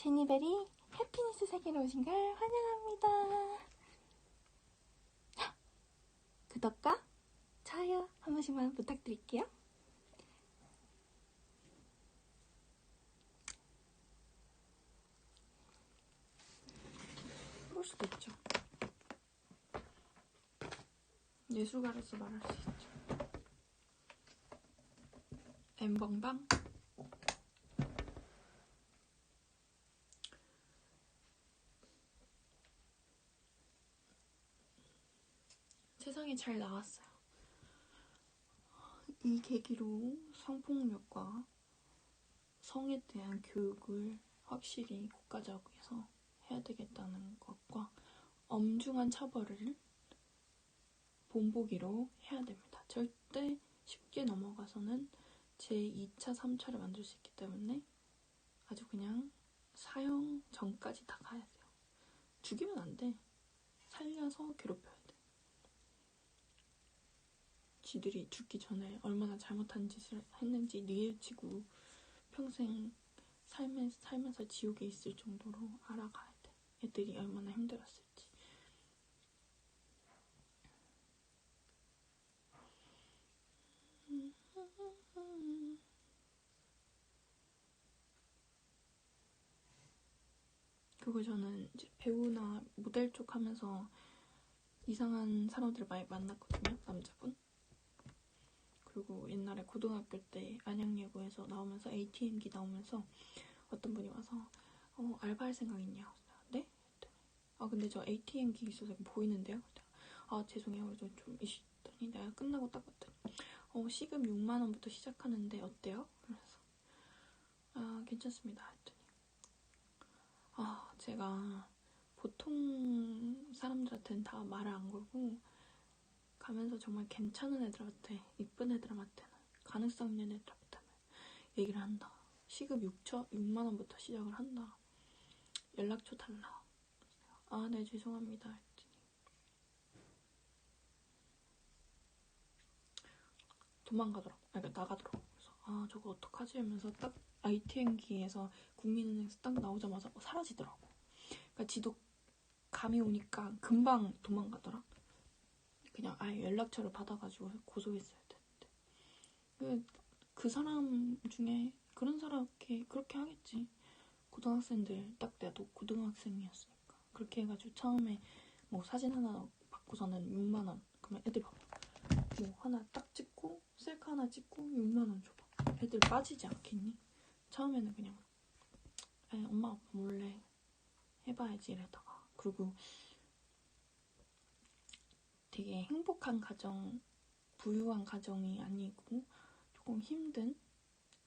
제니벨이 해피니스 세계로 오신 걸 환영합니다. 구독과 좋아요 한 번씩만 부탁드릴게요. 그럴 수도 있죠. 예술가로서 말할 수 있죠. 엠벙방? 세상에 잘 나왔어요. 이 계기로 성폭력과 성에 대한 교육을 확실히 국가적으로 해야 되겠다는 것과 엄중한 처벌을 본보기로 해야 됩니다. 절대 쉽게 넘어가서는 제2차, 3차를 만들 수 있기 때문에 아주 그냥 사형 전까지 다 가야 돼요. 죽이면 안 돼. 살려서 괴롭혀야 돼. 지들이 죽기 전에 얼마나 잘못한 짓을 했는지 뉘우치고 평생 살면서 지옥에 있을 정도로 알아가야 돼. 애들이 얼마나 힘들었을지. 그리고 저는 이제 배우나 모델 쪽 하면서 이상한 사람들을 많이 만났거든요. 남자분. 그리고 옛날에 고등학교 때 안양예고에서 나오면서 ATM기 나오면서 어떤 분이 와서 알바할 생각 있냐? 네? 근데 저 ATM기 있어서 보이는데요? 죄송해요. 그래서 좀 있더니 내가 끝나고 딱 봤더니 시급 6만 원부터 시작하는데 어때요? 그래서 괜찮습니다. 했더니 제가 보통 사람들한테는 다 말을 안 걸고 가면서 정말 괜찮은 애들한테, 이쁜 애들한테는, 가능성 있는 애들한테는 얘기를 한다. 시급 6만 원부터 시작을 한다. 연락처 달라. 네, 죄송합니다. 했더니 도망가더라고. 그러니까 나가더라고. 그래서 저거 어떡하지? 하면서 딱 ATM기에서 국민은행에서 딱 나오자마자 사라지더라고. 그러니까 지도 감이 오니까 금방 도망가더라. 그냥 아예 연락처를 받아가지고 고소했어야 되는데. 그 사람 중에 그런 사람 그렇게 하겠지. 고등학생들 딱 내가 고등학생이었으니까 그렇게 해가지고 처음에 뭐 사진 하나 받고서는 6만 원. 그러면 애들 봐봐. 뭐 하나 딱 찍고 셀카 하나 찍고 6만 원 줘봐. 애들 빠지지 않겠니? 처음에는 그냥 엄마 아빠 몰래 해봐야지 이러다가. 그리고 되게 행복한 가정, 부유한 가정이 아니고 조금 힘든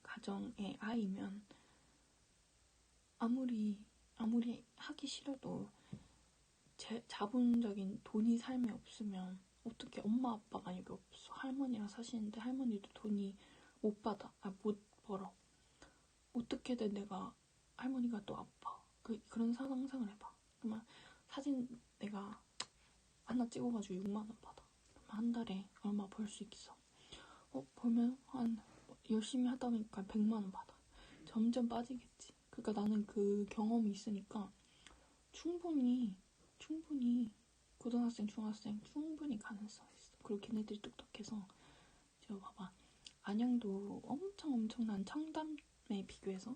가정의 아이면 아무리 하기 싫어도 자본적인 돈이 삶에 없으면 어떻게 엄마 아빠가 여기 없어. 할머니랑 사시는데 할머니도 돈이 못 벌어. 어떻게든 내가 할머니가 또 아파. 그런 상상을 해봐. 그러면 사진 내가 하나 찍어가지고 6만 원 받아. 그러면 한 달에 얼마 벌 수 있어? 벌면 열심히 하다 보니까 100만 원 받아. 점점 빠지겠지. 그러니까 나는 그 경험이 있으니까 충분히 고등학생, 중학생 충분히 가능성이 있어. 그리고 걔네들이 똑똑해서 제가 봐봐. 안양도 엄청난 청담에 비교해서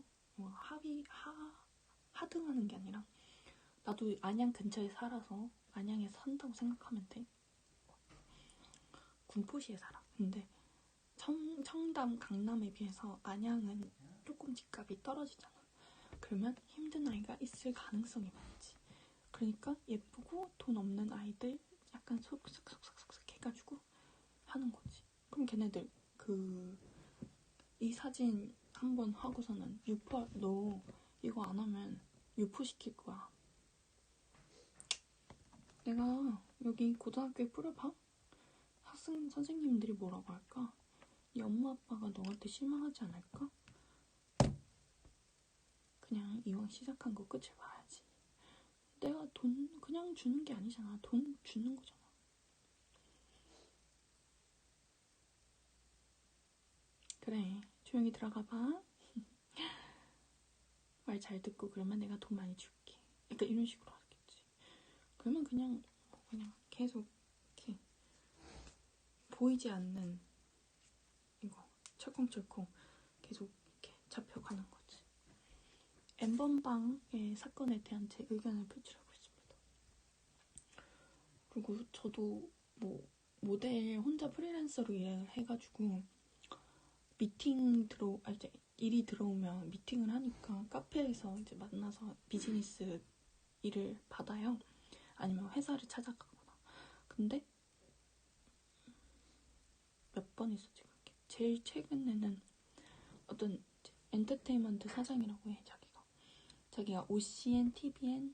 하등하는 게 아니라 나도 안양 근처에 살아서 안양에 산다고 생각하면 돼. 군포시에 살아. 근데 청담, 강남에 비해서 안양은 조금 집값이 떨어지잖아. 그러면 힘든 아이가 있을 가능성이 많지. 그러니까 예쁘고 돈 없는 아이들 약간 쏙쏙쏙쏙 해가지고 하는 거지. 그럼 걔네들 이 사진 한번 하고서는 너 이거 안 하면 유포 시킬 거야. 내가 여기 고등학교에 뿌려봐. 학생 선생님들이 뭐라고 할까? 네 엄마 아빠가 너한테 실망하지 않을까? 그냥 이왕 시작한 거 끝을 봐야지. 내가 돈 그냥 주는 게 아니잖아. 돈 주는 거잖아. 그래, 조용히 들어가 봐. 말 잘 듣고 그러면 내가 돈 많이 줄게. 약간 이런 식으로 하겠지. 그러면 그냥 계속 이렇게 보이지 않는 이거 철컹철컹 계속 이렇게 잡혀가는 거지. N번방의 사건에 대한 제 의견을 표출하고 있습니다. 그리고 저도 뭐 모델 혼자 프리랜서로 일을 해가지고 이제 일이 들어오면 미팅을 하니까 카페에서 이제 만나서 비즈니스 일을 받아요. 아니면 회사를 찾아가거나. 근데 몇 번 있었지 그렇게. 제일 최근에는 어떤 엔터테인먼트 사장이라고 해. 자기가 OCN, TVN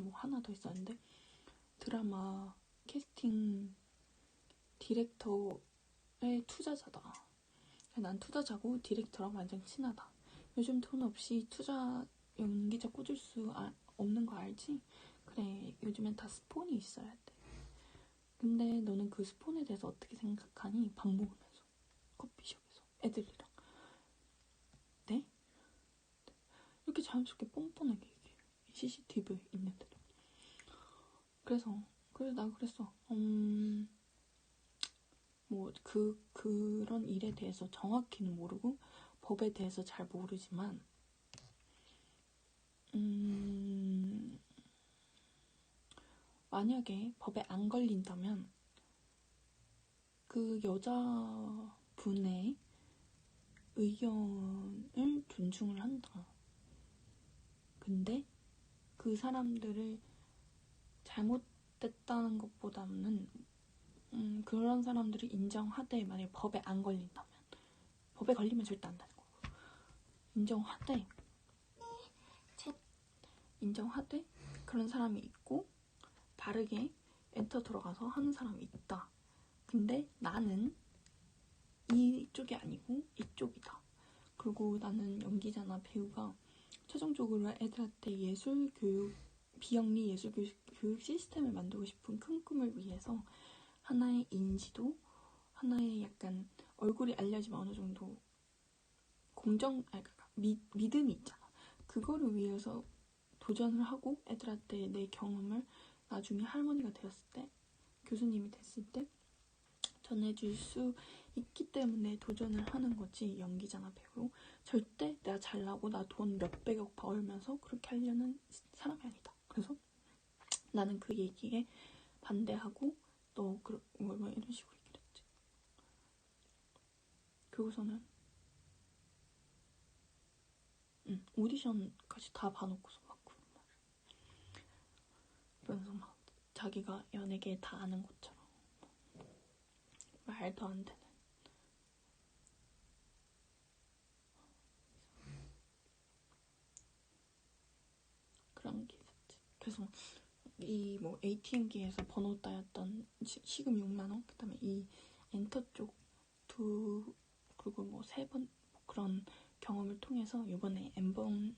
뭐 하나 더 있었는데 드라마 캐스팅 디렉터의 투자자다. 난 투자자고 디렉터랑 완전 친하다. 요즘 돈 없이 투자 연기자 꽂을 수 없는 거 알지? 그래, 요즘엔 다 스폰이 있어야 돼. 근데 너는 그 스폰에 대해서 어떻게 생각하니? 밥 먹으면서 커피숍에서 애들이랑. 네? 이렇게 자연스럽게 뻔뻔하게 얘기해요. CCTV 있는데도. 그래서 나 그랬어. 뭐 그런 일에 대해서 정확히는 모르고 법에 대해서 잘 모르지만 만약에 법에 안 걸린다면 그 여자분의 의견을 존중을 한다. 근데 그 사람들을 잘못됐다는 것보다는 그런 사람들을 인정하되 만약에 법에 안 걸린다면 법에 걸리면 절대 안 되는 거고 인정하되 그런 사람이 있고 다르게 엔터 들어가서 하는 사람이 있다. 근데 나는 이쪽이 아니고 이쪽이다. 그리고 나는 연기자나 배우가 최종적으로 애들한테 비영리 예술 교육 시스템을 만들고 싶은 큰 꿈을 위해서 하나의 인지도, 하나의 약간 얼굴이 알려지면 어느 정도 믿음이 있잖아. 그거를 위해서 도전을 하고 애들한테 내 경험을 나중에 할머니가 되었을 때, 교수님이 됐을 때 전해줄 수 있기 때문에 도전을 하는 거지. 연기자나 배우로 절대 내가 잘나고 나 돈 몇백억 벌면서 그렇게 하려는 사람이 아니다. 그래서 나는 그 얘기에 반대하고 너 뭐 이런 식으로 얘기를 했지. 그리고서는 오디션까지 다 봐놓고서 막 그런 말을. 그러면서 막 자기가 연예계 다 아는 것처럼 말도 안 되는 그런 게 있었지. 그래서 이 뭐 ATM기에서 번호 따였던 시급 6만 원, 그다음에 이 엔터 쪽 그리고 뭐 3번 그런 경험을 통해서 이번에 N번방에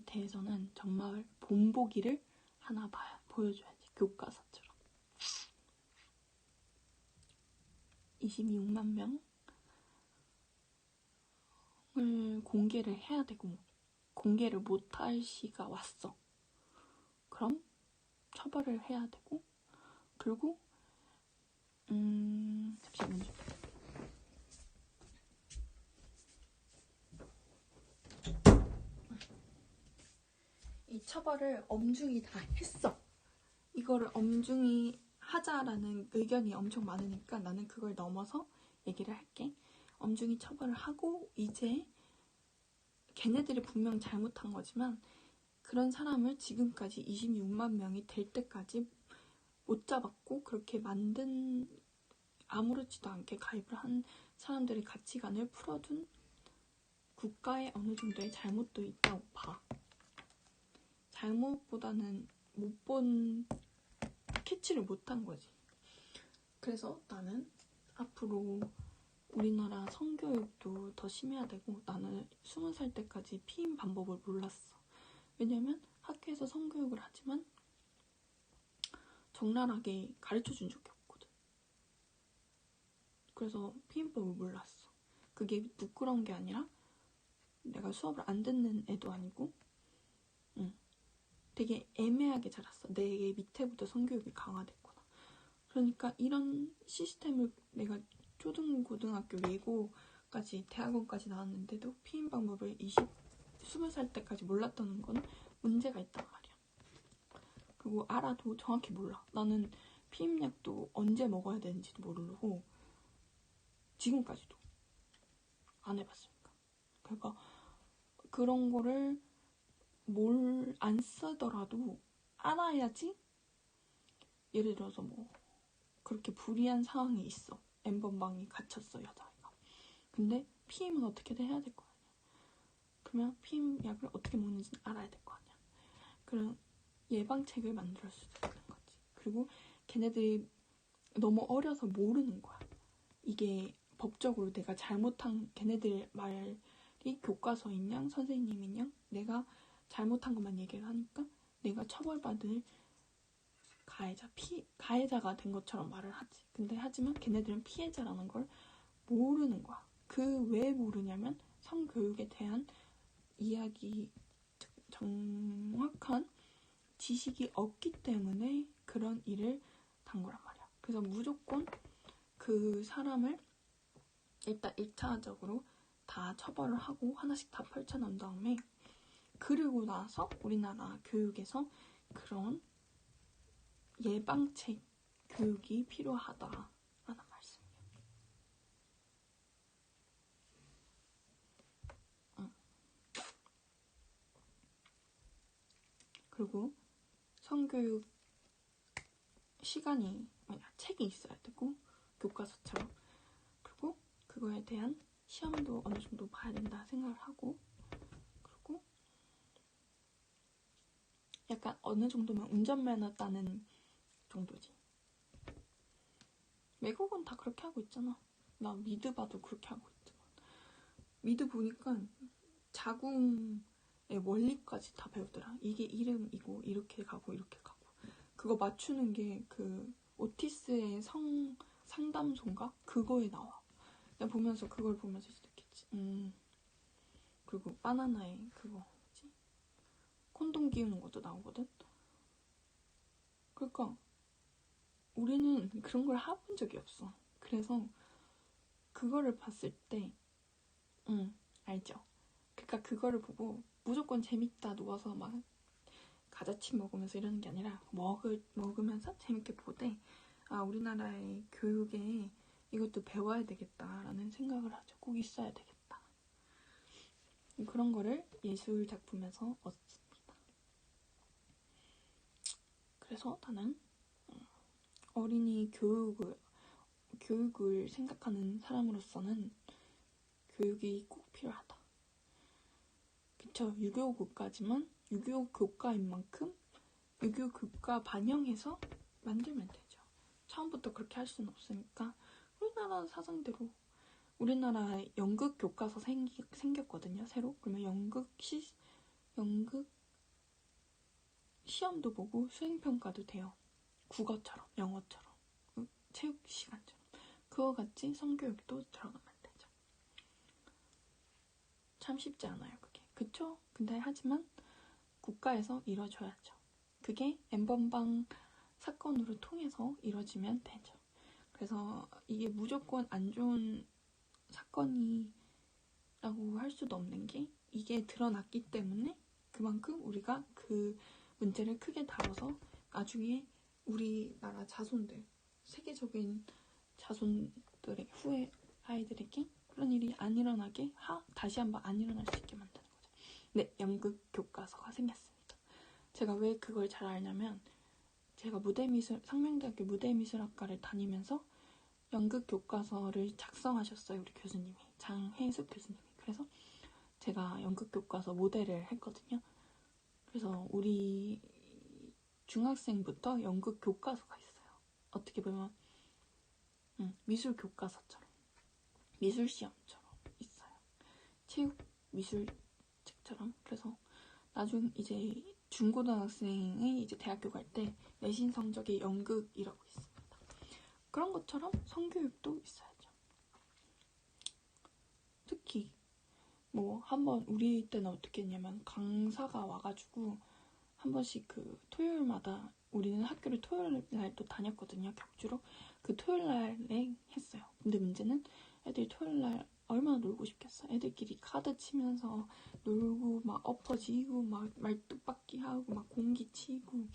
대해서는 정말 본보기를 하나 보여줘야지. 교과서처럼 26만 명을 공개를 해야 되고 공개를 못할 시가 왔어. 그럼 처벌을 해야 되고, 그리고 잠시만요. 이 처벌을 엄중히 다 했어. 이거를 엄중히 하자라는 의견이 엄청 많으니까 나는 그걸 넘어서 얘기를 할게. 엄중히 처벌을 하고 이제 걔네들이 분명 잘못한 거지만 그런 사람을 지금까지 26만 명이 될 때까지 못 잡았고 그렇게 만든 아무렇지도 않게 가입을 한 사람들의 가치관을 풀어둔 국가에 어느 정도의 잘못도 있다고 봐. 잘못보다는 캐치를 못한 거지. 그래서 나는 앞으로 우리나라 성교육도 더 심해야 되고, 나는 20살 때까지 피임 방법을 몰랐어. 왜냐면 학교에서 성교육을 하지만 적나라하게 가르쳐준 적이 없거든. 그래서 피임법을 몰랐어. 그게 부끄러운 게 아니라 내가 수업을 안 듣는 애도 아니고 되게 애매하게 자랐어. 내 밑에부터 성교육이 강화됐구나. 그러니까 이런 시스템을 내가 초등, 고등학교, 예고까지 대학원까지 나왔는데도 피임 방법을 20살 때까지 몰랐다는 건 문제가 있단 말이야. 그리고 알아도 정확히 몰라. 나는 피임약도 언제 먹어야 되는지도 모르고 지금까지도 안 해봤으니까. 그러니까 그런 거를 뭘 안 쓰더라도 알아야지. 예를 들어서 뭐 그렇게 불리한 상황이 있어. N번방이 갇혔어, 여자아이가. 근데 피임은 어떻게든 해야 될 거 아니야. 그러면 피임약을 어떻게 먹는지는 알아야 될 거 아니야. 그런 예방책을 만들 수도 있는 거지. 그리고 걔네들이 너무 어려서 모르는 거야. 이게 법적으로 내가 잘못한, 걔네들 말이 교과서인 양 선생님인 양 내가 잘못한 것만 얘기를 하니까 내가 처벌받을 가해자가 된 것처럼 말을 하지. 근데 하지만 걔네들은 피해자라는 걸 모르는 거야. 그 왜 모르냐면 성교육에 대한 이야기, 정확한 지식이 없기 때문에 그런 일을 단 거란 말이야. 그래서 무조건 그 사람을 일단 1차적으로 다 처벌을 하고 하나씩 다 펼쳐놓은 다음에 그리고 나서 우리나라 교육에서 그런 예방책 교육이 필요하다라는 말씀이에요. 그리고 성교육 시간이 책이 있어야 되고 교과서처럼, 그리고 그거에 대한 시험도 어느 정도 봐야 된다 생각을 하고, 그리고 약간 어느 정도면 운전면허 따는 정도지. 외국은 다 그렇게 하고 있잖아. 나 미드 봐도 그렇게 하고 있지만 미드 보니까 자궁의 원리까지 다 배우더라. 이게 이름이고 이렇게 가고 이렇게 가고 그거 맞추는 게 그 오티스의 상담소인가? 그거에 나와. 내가 보면서 그걸 보면서 느꼈지. 그리고 바나나의 그거 뭐지? 콘돔 끼우는 것도 나오거든. 그러니까 우리는 그런 걸 해본 적이 없어. 그래서 그거를 봤을 때 알죠? 그러니까 그거를 보고 무조건 재밌다 누워서 막 과자칩 먹으면서 이러는 게 아니라 먹으면서 재밌게 보되 아 우리나라의 교육에 이것도 배워야 되겠다라는 생각을 하죠. 꼭 있어야 되겠다. 그런 거를 예술 작품에서 얻습니다. 그래서 나는 어린이 교육을 생각하는 사람으로서는 교육이 꼭 필요하다. 그쵸? 6.25 국가지만 6.25 교과인 만큼 6.25 교과 반영해서 만들면 되죠. 처음부터 그렇게 할 수는 없으니까 우리나라 사상대로 우리나라 연극 교과서 생겼거든요. 새로. 그러면 연극 시험도 보고 수행평가도 돼요. 국어처럼, 영어처럼, 체육 시간처럼. 그거 같이 성교육도 들어가면 되죠. 참 쉽지 않아요, 그게. 그쵸? 근데 하지만 국가에서 이뤄줘야죠. 그게 N번방 사건으로 통해서 이뤄지면 되죠. 그래서 이게 무조건 안 좋은 사건이라고 할 수도 없는 게 이게 드러났기 때문에 그만큼 우리가 그 문제를 크게 다뤄서 나중에 우리나라 자손들, 세계적인 자손들의 후에 아이들에게 그런 일이 안 일어나게 다시 한번 안 일어날 수 있게 만드는 거죠. 네, 연극 교과서가 생겼습니다. 제가 왜 그걸 잘 알냐면 제가 상명대학교 무대미술학과를 다니면서 연극 교과서를 작성하셨어요. 우리 교수님이, 장혜숙 교수님이. 그래서 제가 연극 교과서 모델을 했거든요. 그래서 우리 중학생부터 연극 교과서가 있어요. 어떻게 보면 미술 교과서처럼, 미술 시험처럼 있어요. 체육 미술 책처럼. 그래서 나중 이제 중고등학생이 이제 대학교 갈 때 내신 성적이 연극이라고 있습니다. 그런 것처럼 성교육도 있어야죠. 솔직히 뭐 한번 우리 때는 어떻게 했냐면 강사가 와가지고 한 번씩 그 토요일마다 우리는 학교를 토요일 날 또 다녔거든요. 격주로. 그 토요일 날에 했어요. 근데 문제는 애들이 토요일 날 얼마나 놀고 싶겠어. 애들끼리 카드 치면서 놀고 막 엎어지고 막 말뚝박기 하고 막 공기 치고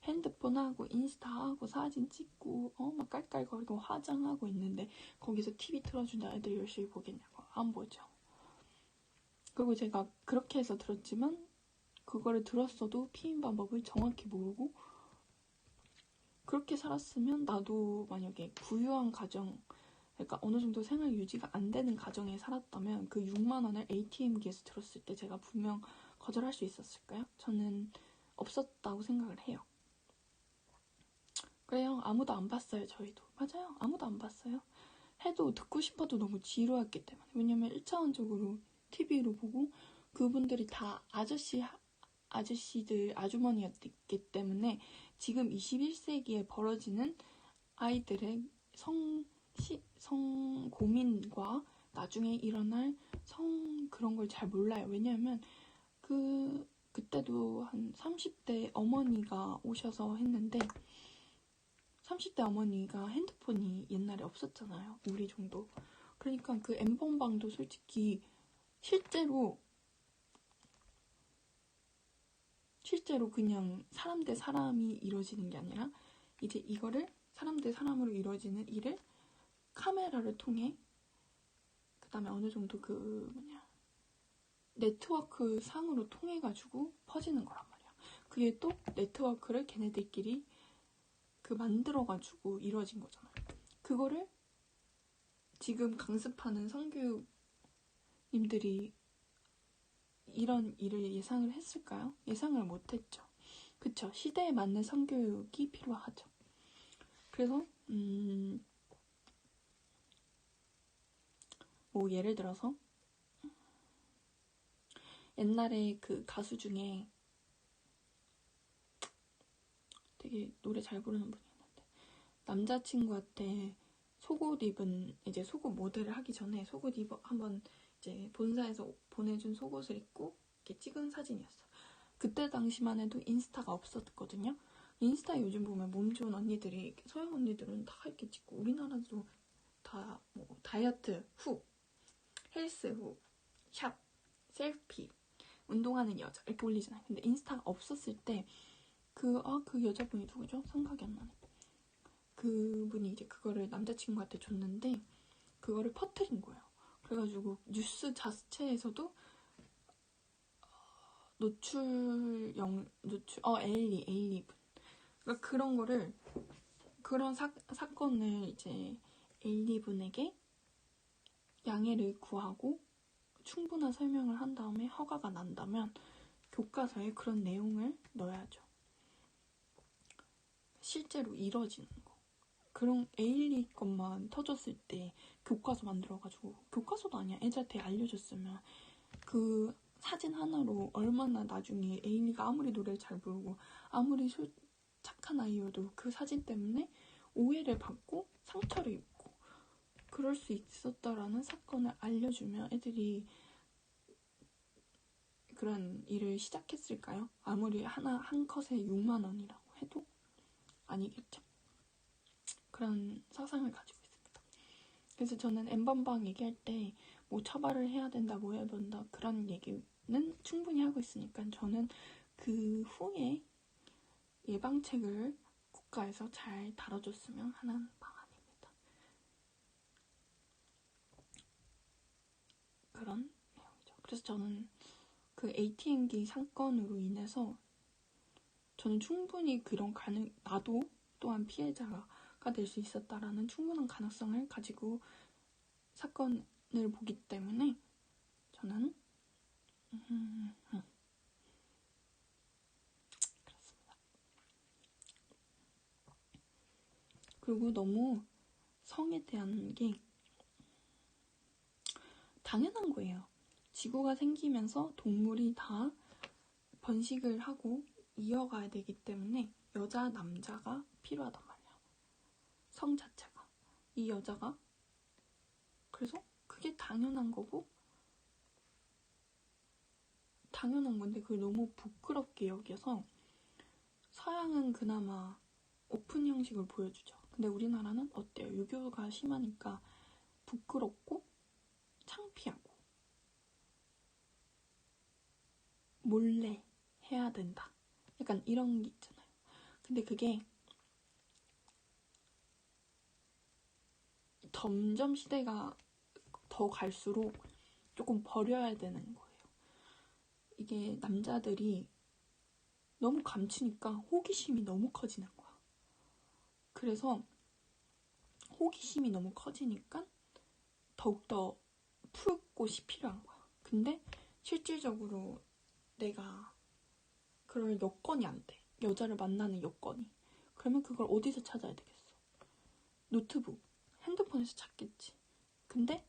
핸드폰 하고 인스타 하고 사진 찍고 막 깔깔거리고 화장하고 있는데 거기서 TV 틀어준다 애들 열심히 보겠냐고. 안 보죠. 그리고 제가 그렇게 해서 들었지만 그거를 들었어도 피임 방법을 정확히 모르고 그렇게 살았으면 나도 만약에 부유한 가정, 그러니까 어느 정도 생활 유지가 안 되는 가정에 살았다면 그 6만 원을 ATM기에서 들었을 때 제가 분명 거절할 수 있었을까요? 저는 없었다고 생각을 해요. 그래요. 아무도 안 봤어요. 저희도. 맞아요. 아무도 안 봤어요. 해도 듣고 싶어도 너무 지루했기 때문에. 왜냐면 1차원적으로 TV로 보고 그분들이 다 아저씨들, 아주머니였기 때문에 지금 21세기에 벌어지는 아이들의 성 고민과 나중에 일어날 그런 걸 잘 몰라요. 왜냐하면 그때도 한 30대 어머니가 오셔서 했는데 30대 어머니가 핸드폰이 옛날에 없었잖아요. 우리 정도. 그러니까 그 엠번방도 솔직히 실제로 그냥 사람 대 사람이 이루어지는 게 아니라 이제 이거를 사람 대 사람으로 이루어지는 일을 카메라를 통해 그 다음에 어느 정도 네트워크 상으로 통해 가지고 퍼지는 거란 말이야. 그게 또 네트워크를 걔네들끼리 만들어 가지고 이루어진 거잖아요. 그거를 지금 강습하는 성교육님들이 이런 일을 예상을 했을까요? 예상을 못했죠. 그쵸? 시대에 맞는 성교육이 필요하죠. 그래서 뭐 예를 들어서 옛날에 그 가수 중에 되게 노래 잘 부르는 분이 있는데 남자친구한테 속옷 입은 이제 속옷 모델을 하기 전에 속옷 입어 한번 이제 본사에서 보내준 속옷을 입고 이렇게 찍은 사진이었어. 그때 당시만 해도 인스타가 없었거든요. 인스타 요즘 보면 몸 좋은 언니들이 서양 언니들은 다 이렇게 찍고 우리나라도 다 뭐 다이어트 후, 헬스 후, 샵, 셀피, 운동하는 여자 이렇게 올리잖아요. 근데 인스타가 없었을 때 그 여자분이 누구죠? 생각이 안 나네. 그분이 이제 그거를 남자친구한테 줬는데 그거를 퍼뜨린 거예요. 그래가지고 뉴스 자체에서도 에일리 분. 그러니까 그런 거를 그런 사건을 이제 에일리 분에게 양해를 구하고 충분한 설명을 한 다음에 허가가 난다면 교과서에 그런 내용을 넣어야죠. 실제로 이뤄지는 거. 그런 에일리 것만 터졌을 때 교과서 만들어가지고 교과서도 아니야. 애들한테 알려줬으면 그 사진 하나로 얼마나 나중에 에일리가 아무리 노래를 잘 부르고 아무리 착한 아이여도 그 사진 때문에 오해를 받고 상처를 입고 그럴 수 있었다라는 사건을 알려주면 애들이 그런 일을 시작했을까요? 아무리 한 컷에 6만 원이라고 해도 아니겠죠. 그런 사상을 가지고 있습니다. 그래서 저는 엠번방 얘기할 때 뭐 처벌을 해야 된다, 뭐 해야 된다 그런 얘기는 충분히 하고 있으니까 저는 그 후에 예방책을 국가에서 잘 다뤄줬으면 하는 바람입니다. 그런 내용이죠. 그래서 저는 그 ATM기 사건으로 인해서 저는 충분히 나도 또한 피해자가 될 수 있었다라는 충분한 가능성을 가지고 사건을 보기 때문에 저는 그렇습니다. 그리고 너무 성에 대한 게 당연한 거예요. 지구가 생기면서 동물이 다 번식을 하고 이어가야 되기 때문에 여자, 남자가 필요하단 말이야. 성 자체가. 이 여자가. 그래서 그게 당연한 거고 당연한 건데 그걸 너무 부끄럽게 여겨서 서양은 그나마 오픈 형식을 보여주죠. 근데 우리나라는 어때요? 유교가 심하니까 부끄럽고 창피하고 몰래 해야 된다. 약간 이런 게 있잖아요. 근데 그게 점점 시대가 더 갈수록 조금 버려야 되는 거예요. 이게 남자들이 너무 감추니까 호기심이 너무 커지는 거야. 그래서 호기심이 너무 커지니까 더욱더 풀 곳이 필요한 거야. 근데 실질적으로 내가 그럴 여건이 안 돼. 여자를 만나는 여건이. 그러면 그걸 어디서 찾아야 되겠어? 노트북, 핸드폰에서 찾겠지. 근데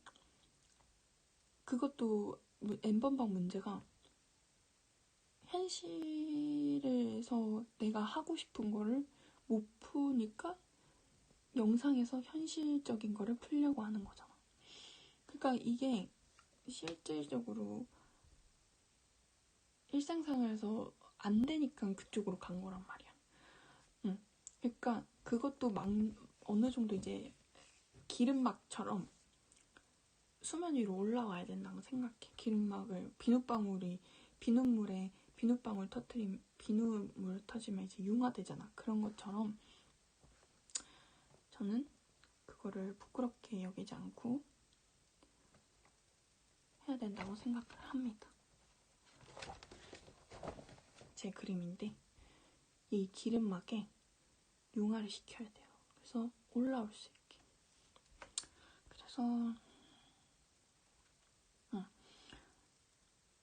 그것도 N번방 문제가 현실에서 내가 하고 싶은 거를 못 푸니까 영상에서 현실적인 거를 풀려고 하는 거잖아. 그러니까 이게 실질적으로 일상생활에서 안 되니까 그쪽으로 간 거란 말이야. 그러니까 그것도 어느 정도 이제 기름막처럼 수면 위로 올라와야 된다고 생각해. 기름막을 비눗물에 비눗방울 터트리면 비눗물 터지면 이제 융화되잖아. 그런 것처럼 저는 그거를 부끄럽게 여기지 않고 해야 된다고 생각을 합니다. 제 그림인데 이 기름막에 융화를 시켜야 돼요. 그래서 올라올 수 있게. 그래서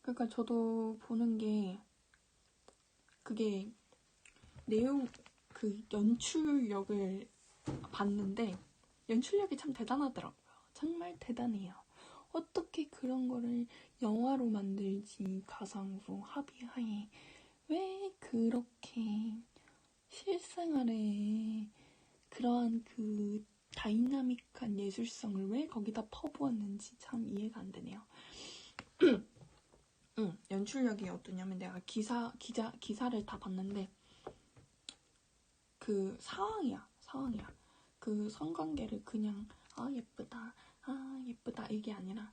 그러니까 저도 보는 게 그게 그 연출력을 봤는데 연출력이 참 대단하더라고요. 정말 대단해요. 어떻게 그런 거를 영화로 만들지, 가상으로 합의하에 왜 그렇게 실생활에 그러한 그 다이나믹한 예술성을 왜 거기다 퍼부었는지 참 이해가 안 되네요. 연출력이 어떠냐면 내가 기사를 다 봤는데 그 상황이야. 그 성관계를 그냥 예쁘다 이게 아니라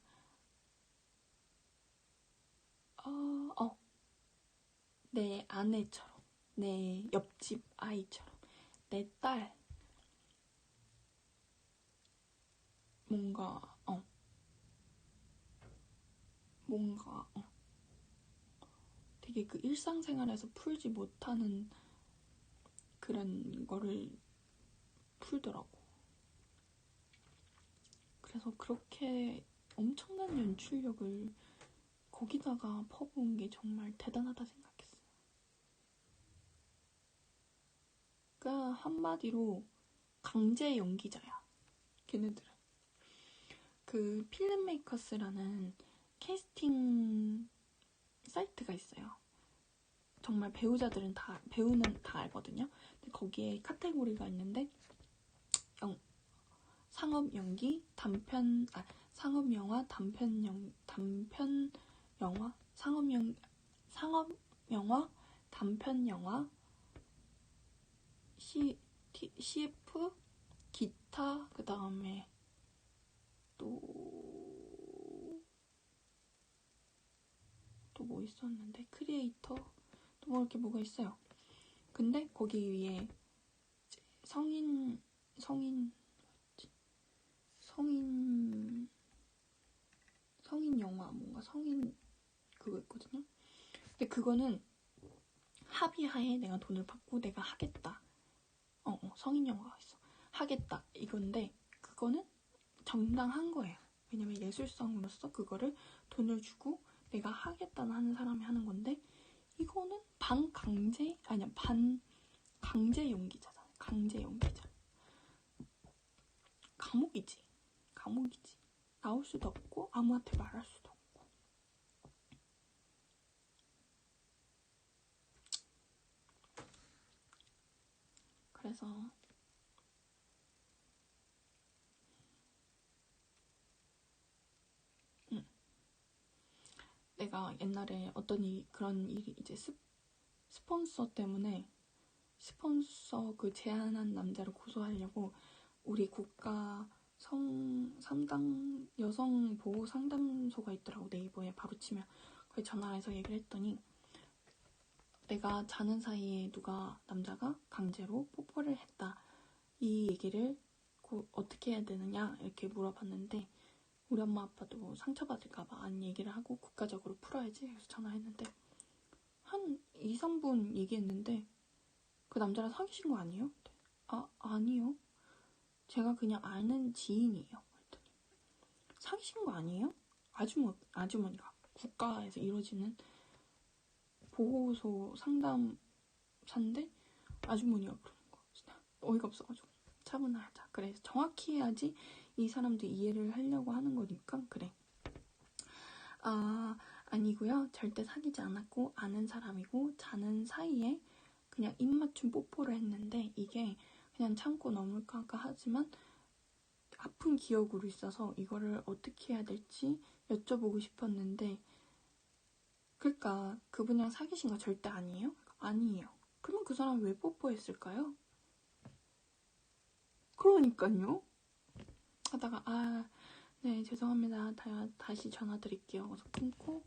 내 아내처럼, 내 옆집 아이처럼, 내 딸 뭔가 되게 그 일상생활에서 풀지 못하는 그런 거를 풀더라고. 그래서 그렇게 엄청난 연출력을 거기다가 퍼부은 게 정말 대단하다 생각했어요. 그러니까 한마디로 강제 연기자야. 걔네들은. 그 필름메이커스라는 캐스팅 사이트가 있어요. 정말 배우는 다 알거든요. 근데 거기에 카테고리가 있는데 상업 연기, 상업 영화, 단편 영화, 상업 영화, 단편 영화, CF, 기타, 그 다음에 또 뭐 있었는데 크리에이터 또 뭐 이렇게 뭐가 있어요. 근데 거기 위에 성인 영화 뭔가 성인 그거 있거든요. 근데 그거는 합의하에 내가 돈을 받고 내가 하겠다. 성인 영화가 있어. 하겠다 이건데 그거는 정당한 거예요. 왜냐면 예술성으로서 그거를 돈을 주고 내가 하겠다는 하는 사람이 하는 건데 이거는 반강제 연기자잖아. 강제 연기자. 감옥이지. 나올 수도 없고 아무한테 말할 수도 없고. 그래서 내가 옛날에 어떤 그런 일이 이제 스폰서 때문에 스폰서 그 제안한 남자를 고소하려고 우리 국가 여성 보호 상담소가 있더라고. 네이버에 바로 치면 거기 전화해서 얘기를 했더니 내가 자는 사이에 남자가 강제로 뽀뽀를 했다. 이 얘기를 어떻게 해야 되느냐 이렇게 물어봤는데 우리 엄마 아빠도 상처받을까봐 안 얘기를 하고 국가적으로 풀어야지 해서 전화했는데 한 2, 3분 얘기했는데 그 남자랑 사귀신 거 아니에요? 아니요. 제가 그냥 아는 지인이에요. 그랬더니 사귀신 거 아니에요? 아주머니가 국가에서 이루어지는 보호소 상담사인데 아주머니가 부르는 거. 진짜 어이가 없어가지고 차분하자. 그래 정확히 해야지 이 사람도 이해를 하려고 하는 거니까 그래. 아니고요. 절대 사귀지 않았고 아는 사람이고 자는 사이에 그냥 입맞춤 뽀뽀를 했는데 이게 그냥 참고 넘을까 하지만 아픈 기억으로 있어서 이거를 어떻게 해야 될지 여쭤보고 싶었는데 그러니까 그분이랑 사귀신 거 절대 아니에요? 아니에요. 그러면 그 사람 왜 뽀뽀했을까요? 그러니까요. 하다가 네 죄송합니다. 다시 전화 드릴게요. 그래서 끊고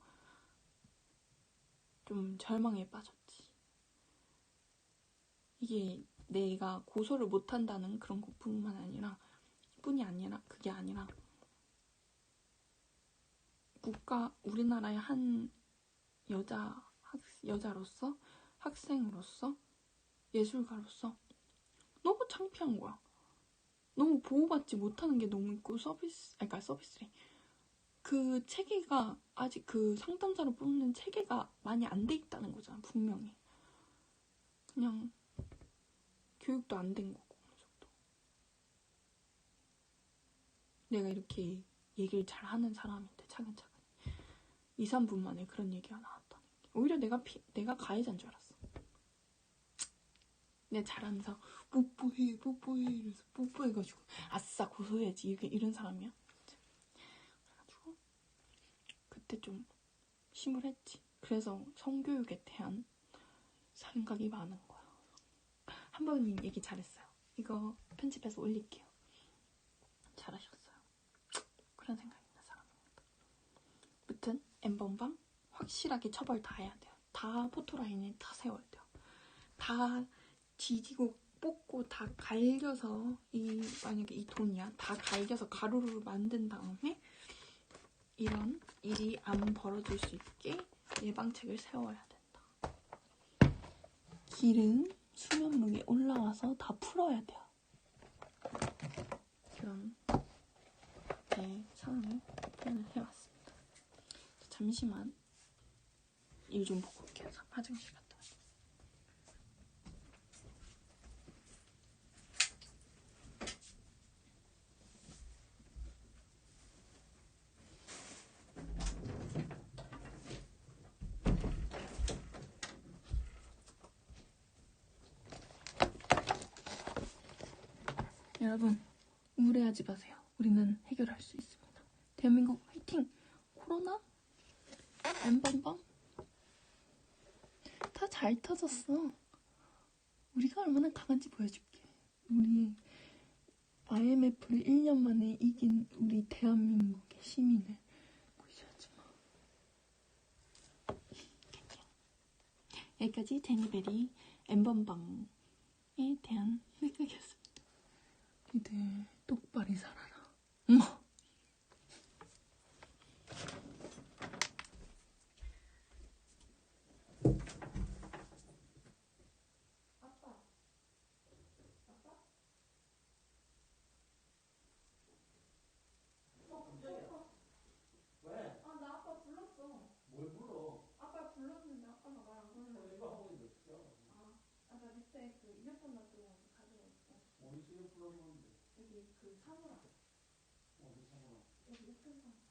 좀 절망에 빠졌지. 이게 내가 고소를 못한다는 그런 것뿐만 아니라 그게 아니라 우리나라의 한 여자로서 학생으로서 예술가로서 너무 창피한 거야. 너무 보호받지 못하는 게 너무 있고 서비스래. 그 체계가 아직 그 상담사로 뽑는 체계가 많이 안 돼 있다는 거잖아. 분명히 그냥 교육도 안 된 거고 어느 정도. 내가 이렇게 얘기를 잘하는 사람인데 차근차근 2, 3분 만에 그런 얘기가 나왔다는 게 오히려 내가 가해자인 줄 알았어. 내가 잘하면서 뽀뽀해 이래서 뽀뽀해가지고 아싸 고소해야지 이런 사람이야. 그래가지고 그때 좀 심을했지. 그래서 성교육에 대한 생각이 많은 거야. 한번님 얘기 잘했어요. 이거 편집해서 올릴게요. 잘하셨어요. 그런 생각이 있는 사람입니다. 무튼 N번방 확실하게 처벌 다 해야 돼요. 다 포토라인에 다 세워야 돼요. 다 뒤지고 뽑고 다 갈겨서 만약에 이 돈이야 다 갈겨서 가루로 만든 다음에 이런 일이 안 벌어질 수 있게 예방책을 세워야 된다. 기름 수면 위에 올라와서 다 풀어야 돼요. 그런 제 상황을 표현을 해왔습니다. 잠시만 일 좀 보고 올게요. 화장실 갔다 와요. 여러분 우울해하지 마세요. 우리는 해결할 수 있습니다. 대한민국 화이팅! 코로나? N번방? 다 잘 터졌어. 우리가 얼마나 강한지 보여줄게. 우리 IMF를 1년 만에 이긴 우리 대한민국의 시민을 보셔야지 뭐. 여기까지 제니베리 N번방에 대한 생각이었습니다. 니들 똑바리 살아라. 여기 그 사무라. 어디 사무라? 여기 예쁜 사무라.